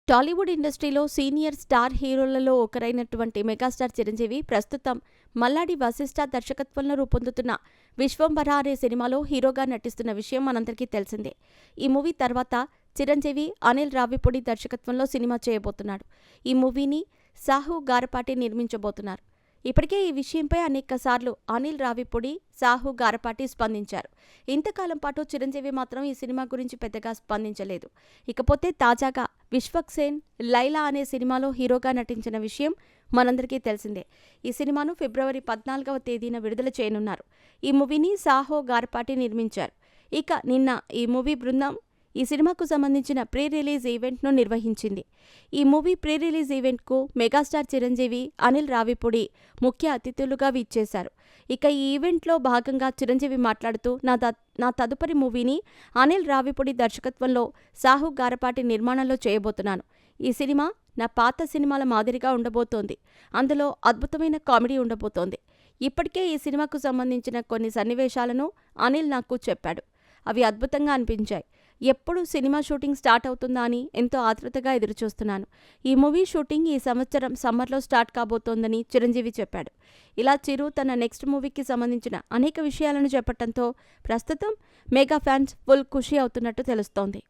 టాలీవుడ్ ఇండస్ట్రీలో senior star హీరోలలో ఒకరైనటువంటి megastar Chiranjeevi ప్రస్తుతం మల్లాడి వశిష్ఠ దర్శకత్వంలో రూపొందుతున్న విశ్వంభర అనే సినిమాలో హీరోగా నటిస్తున్న విషయం మనందరికీ తెలిసిందే. ఈ మూవీ తర్వాత చిరంజీవి అనిల్ రావిపూడి దర్శకత్వంలో సినిమా చేయబోతున్నాడు. ఈ మూవీని సాహు గారపాటి నిర్మించబోతున్నారు. ఇప్పటికే ఈ విషయంపై అనేకసార్లు అనిల్ రావిపూడి, సాహు గారపాటి స్పందించారు. ఇంతకాలం పాటు చిరంజీవి మాత్రం ఈ సినిమా గురించి పెద్దగా స్పందించలేదు. ఇకపోతే తాజాగా విశ్వక్సేన్ లైలా అనే సినిమాలో హీరోగా నటించిన విషయం మనందరికీ తెలిసిందే. ఈ సినిమాను ఫిబ్రవరి 14వ తేదీన విడుదల చేయనున్నారు. ఈ మూవీని సాహు గారపాటి నిర్మించారు. ఇక నిన్న ఈ మూవీ బృందం ఈ సినిమాకు సంబంధించిన ప్రీ రిలీజ్ ఈవెంట్ను నిర్వహించింది. ఈ మూవీ ప్రీ రిలీజ్ ఈవెంట్కు మెగాస్టార్ చిరంజీవి, అనిల్ రావిపూడి ముఖ్య అతిథులుగా విచ్చేశారు. ఇక ఈ ఈవెంట్లో భాగంగా చిరంజీవి మాట్లాడుతూ నా తదుపరి మూవీని అనిల్ రావిపూడి దర్శకత్వంలో సాహు గారపాటి నిర్మాణంలో చేయబోతున్నాను. ఈ సినిమా నా పాత సినిమాల మాదిరిగా ఉండబోతోంది. అందులో అద్భుతమైన కామెడీ ఉండబోతోంది. ఇప్పటికే ఈ సినిమాకు సంబంధించిన కొన్ని సన్నివేశాలను అనిల్ నాకు చెప్పాడు. అవి అద్భుతంగా అనిపించాయి. ఎప్పుడు సినిమా షూటింగ్ స్టార్ట్ అవుతుందా అని ఎంతో ఆతృతగా ఎదురుచూస్తున్నాను. ఈ మూవీ షూటింగ్ ఈ సంవత్సరం సమ్మర్లో స్టార్ట్ కాబోతోందని చిరంజీవి చెప్పాడు. ఇలా చిరు తన నెక్స్ట్ మూవీకి సంబంధించిన అనేక విషయాలను చెప్పడంతో ప్రస్తుతం మెగా ఫ్యాన్స్ ఫుల్ ఖుషి అవుతున్నట్టు తెలుస్తోంది.